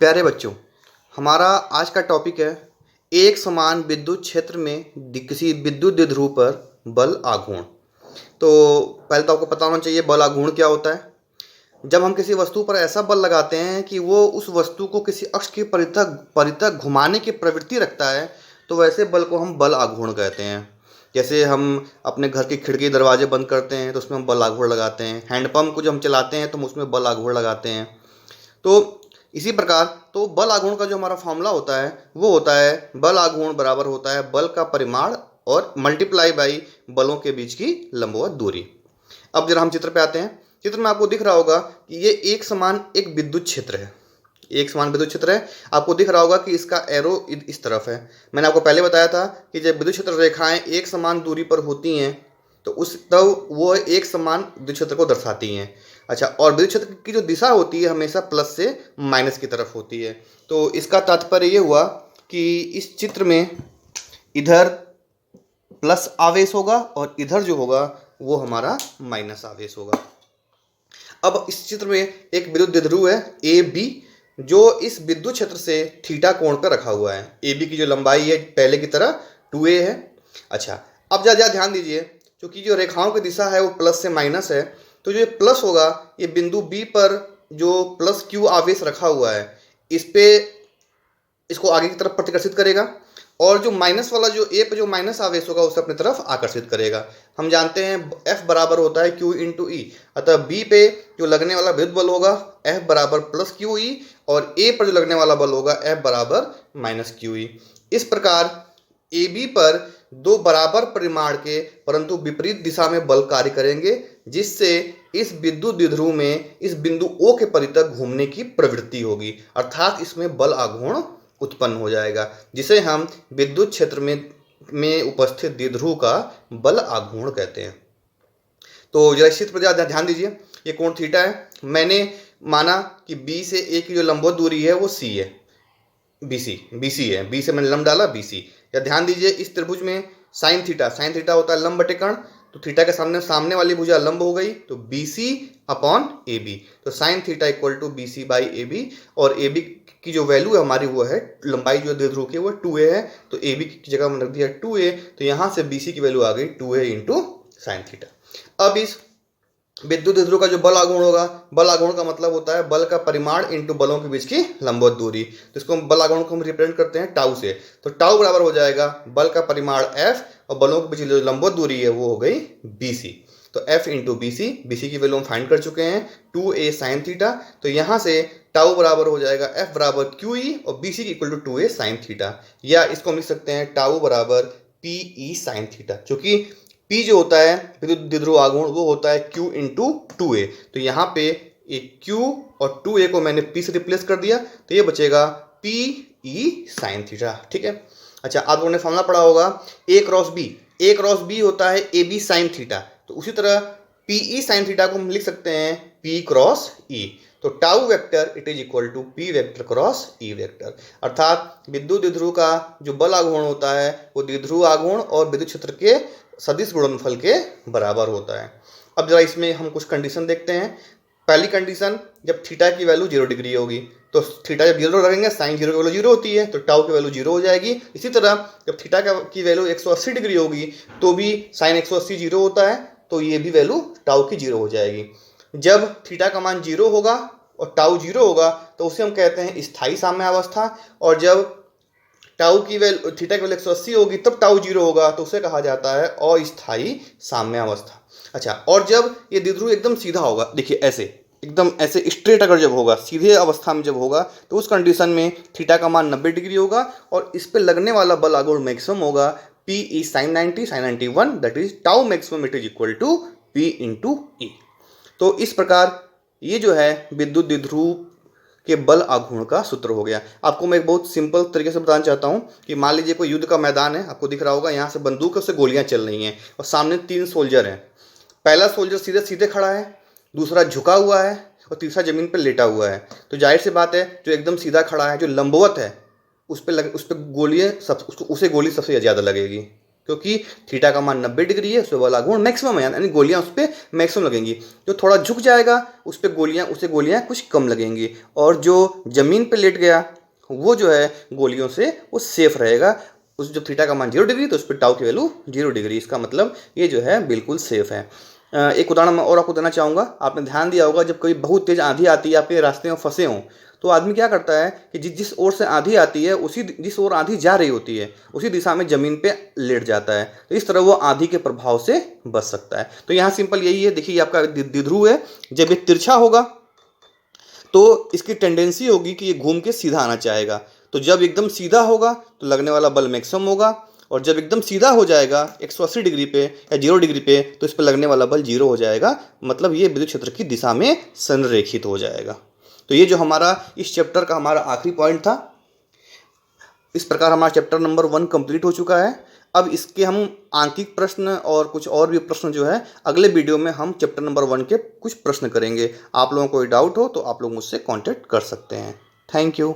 प्यारे बच्चों, हमारा आज का टॉपिक है एक समान विद्युत क्षेत्र में किसी विद्युत द्विध्रुव पर बल आघूर्ण। तो पहले तो आपको पता होना चाहिए बल आघूर्ण क्या होता है। जब हम किसी वस्तु पर ऐसा बल लगाते हैं कि वो उस वस्तु को किसी अक्ष के परितः परितः घुमाने की प्रवृत्ति रखता है, तो वैसे बल को हम बल आघूर्ण कहते हैं। जैसे हम अपने घर की खिड़की दरवाजे बंद करते हैं तो उसमें हम बल आघूर्ण लगाते हैं। हैंडपम्प को जब हम चलाते हैं तो हम उसमें बल आघूर्ण लगाते हैं। तो इसी प्रकार तो बल आघूर्ण का जो हमारा फॉर्मूला होता है वो होता है बल आघूर्ण बराबर होता है बल का परिमाण और मल्टीप्लाई बाई बलों के बीच की लंबवत दूरी। अब जरा हम चित्र पे आते हैं। चित्र में आपको दिख रहा होगा कि ये एक समान एक विद्युत क्षेत्र है। एक समान विद्युत क्षेत्र है। आपको दिख रहा होगा कि इसका एरो इस तरफ है। मैंने आपको पहले बताया था कि जब विद्युत क्षेत्र रेखाएं एक समान दूरी पर होती हैं तो उस तब वो एक समान विद्युत क्षेत्र को दर्शाती हैं। अच्छा, और विद्युत क्षेत्र की जो दिशा होती है हमेशा प्लस से माइनस की तरफ होती है। तो इसका तात्पर्य ये हुआ कि इस चित्र में इधर प्लस आवेश होगा और इधर जो होगा वो हमारा माइनस आवेश होगा। अब इस चित्र में एक विद्युत द्विध्रुव है ए बी, जो इस विद्युत क्षेत्र से थीटा कोण पर रखा हुआ है। ए बी की जो लंबाई है पहले की तरह 2a है। अच्छा, अब ज़रा ध्यान दीजिए, क्योंकि जो रेखाओं की दिशा है वो प्लस से माइनस है, तो जो प्लस होगा ये बिंदु बी पर जो प्लस क्यू आवेश रखा हुआ है इस पे इसको आगे की तरफ प्रतिकर्षित करेगा, और जो माइनस वाला जो ए पे जो माइनस आवेश होगा उसे अपनी तरफ आकर्षित करेगा। हम जानते हैं F बराबर होता है Q इंटू ई, अतः B पे जो लगने वाला विद्युत बल होगा F बराबर प्लस क्यू ई और A पर जो लगने वाला बल होगा F बराबर माइनस क्यू ई। इस प्रकार ए बी पर दो बराबर परिमाण के परंतु विपरीत दिशा में बल कार्य करेंगे, जिससे इस विद्युत द्विध्रुव में इस बिंदु O के परितः घूमने की प्रवृत्ति होगी, अर्थात इसमें बल आघूर्ण उत्पन्न हो जाएगा, जिसे हम विद्युत क्षेत्र में उपस्थित द्विध्रुव का बल आघूर्ण कहते हैं। तो जरा इस चित्र पर ध्यान दीजिए, ये कोण थीटा है। मैंने माना कि बी से ए की जो लंबवत दूरी है वो सी है, बीसी है। बी से मैंने लंब डाला बीसी। या ध्यान दीजिए इस त्रिभुज में साइन थीटा होता है लंब बटे कर्ण, तो थीटा के सामने वाली भुजा लंब हो गई, तो B C upon A B, तो sine theta equal to B C by A B. और ए बी की जो वैल्यू है हमारी वो है लंबाई जो द्विध्रुव की वो 2a है, तो ए बी की जगह हमने रख दिया 2a, तो यहाँ से बी सी की वैल्यू आ गई 2a इंटू साइन थीटा। अब इस विद्युत द्विध्रुव का जो बल आघूर्ण होगा, बल आघूर्ण का मतलब होता है बल का परिमाण इंटू बलों के बीच की लंबवत दूरी। तो इसको बल आघूर्ण को हम रिप्रेजेंट करते हैं टाउ से, तो टाउ बराबर हो जाएगा बल का परिमाण F और बलों के बीच की जो लंबवत दूरी है वो हो गई BC। तो F इंटू BC की वैल्यू हम फाइंड कर चुके हैं 2a साइन थीटा। तो यहाँ से टाउ बराबर हो जाएगा F बराबर QE और BC की equal to 2a sine theta, या इसको हम लिख सकते हैं टाउ बराबर PE साइन थीटा, क्योंकि P जो होता है विद्युत द्विध्रुव आघूर्ण वो होता है Q इंटू 2a। तो यहाँ पे एक Q और 2a को मैंने P से रिप्लेस कर दिया, तो ये बचेगा PE साइन थीटा। ठीक है। अच्छा, आप लोगों ने फॉर्मूला पढ़ा होगा A क्रॉस B होता है AB साइन थीटा, तो उसी तरह PE साइन थीटा को हम लिख सकते हैं P क्रॉस E। तो tau vector it is equal to P vector cross E vector, अर्थात विद्युत द्विध्रुव का जो बल आघूर्ण होता है वो द्विध्रुव आघूर्ण और विद्युत क्षेत्र के सदिश गुणनफल के बराबर होता है। अब जरा इसमें हम कुछ कंडीशन देखते हैं। पहली कंडीशन, जब थीटा की वैल्यू 0 डिग्री होगी, तो थीटा जब 0 रखेंगे साइन 0 की वैल्यू 0 होती है, तो टाउ की वैल्यू 0 हो जाएगी। इसी तरह जब थीटा की वैल्यू 180 डिग्री होगी तो भी साइन 180 0 होता है, तो ये भी वैल्यू टाउ की 0 हो जाएगी। जब थीटा का मान 0 होगा और टाउ 0 होगा तो उसे हम कहते हैं स्थायी साम्यावस्था, और जब टाउ की वैल्यू थीटा की वैल्यू 180 होगी तब टाउ 0 होगा तो उसे कहा जाता है अस्थायी साम्यावस्था। अच्छा, और जब ये द्विध्रुव एकदम सीधा होगा, देखिए ऐसे एकदम ऐसे स्ट्रेट अगर जब होगा, सीधे अवस्था में जब होगा, तो उस कंडीशन में थीटा का मान 90 डिग्री होगा और इस पे लगने वाला बल आघूर्ण मैक्सिमम होगा PE sine 90 sine 91, that is tau maximum it is equal to P into E। तो इस प्रकार ये जो है विद्युत द्विध्रुव के बल आघूर्ण का सूत्र हो गया। आपको मैं एक बहुत सिंपल तरीके से बताना चाहता हूँ कि मान लीजिए कोई युद्ध का मैदान है, आपको दिख रहा होगा यहाँ से बंदूक से गोलियां चल रही हैं और सामने 3 सोल्जर हैं। पहला सोल्जर सीधे सीधे खड़ा है, दूसरा झुका हुआ है और तीसरा जमीन पर लेटा हुआ है। तो जाहिर सी बात है जो एकदम सीधा खड़ा है, जो लंबवत है, उस पर गोलियाँ उसे गोली सबसे ज़्यादा लगेगी। क्योंकि थीटा का मान 90 डिग्री है, उस पर बल आघूर्ण मैक्सिमम है, यानी गोलियां उस पर मैक्सिमम लगेंगी। जो थोड़ा झुक जाएगा उसे गोलियां कुछ कम लगेंगी, और जो जमीन पर लेट गया वो जो है गोलियों से वो सेफ रहेगा। उस जब थीटा का मान 0 डिग्री तो उस पर टाउ की वैल्यू 0 डिग्री, इसका मतलब ये जो है बिल्कुल सेफ है। एक उदाहरण मैं और आपको देना चाहूँगा। आपने ध्यान दिया होगा जब कभी बहुत तेज आंधी आती है, आपके रास्ते में फंसे हों, तो आदमी क्या करता है कि जिस ओर से आंधी आती है उसी जिस ओर आंधी जा रही होती है उसी दिशा में जमीन पे लेट जाता है, तो इस तरह वो आंधी के प्रभाव से बच सकता है। तो यहाँ सिंपल यही है, देखिए आपका द्विध्रुव है, जब ये तिरछा होगा तो इसकी टेंडेंसी होगी कि ये घूम के सीधा आना चाहेगा, तो जब एकदम सीधा होगा तो लगने वाला बल मैक्सिमम होगा, और जब एकदम सीधा हो जाएगा 180 डिग्री पे या 0 डिग्री पे तो इस पर लगने वाला बल 0 हो जाएगा, मतलब ये विद्युत क्षेत्र की दिशा में संरेखित हो जाएगा। तो ये जो हमारा इस चैप्टर का हमारा आखिरी पॉइंट था। इस प्रकार हमारा चैप्टर नंबर 1 कंप्लीट हो चुका है। अब इसके हम आंकिक प्रश्न और कुछ और भी प्रश्न जो है अगले वीडियो में हम चैप्टर नंबर 1 के कुछ प्रश्न करेंगे। आप लोगों को कोई डाउट हो तो आप लोग मुझसे कांटेक्ट कर सकते हैं। Thank you.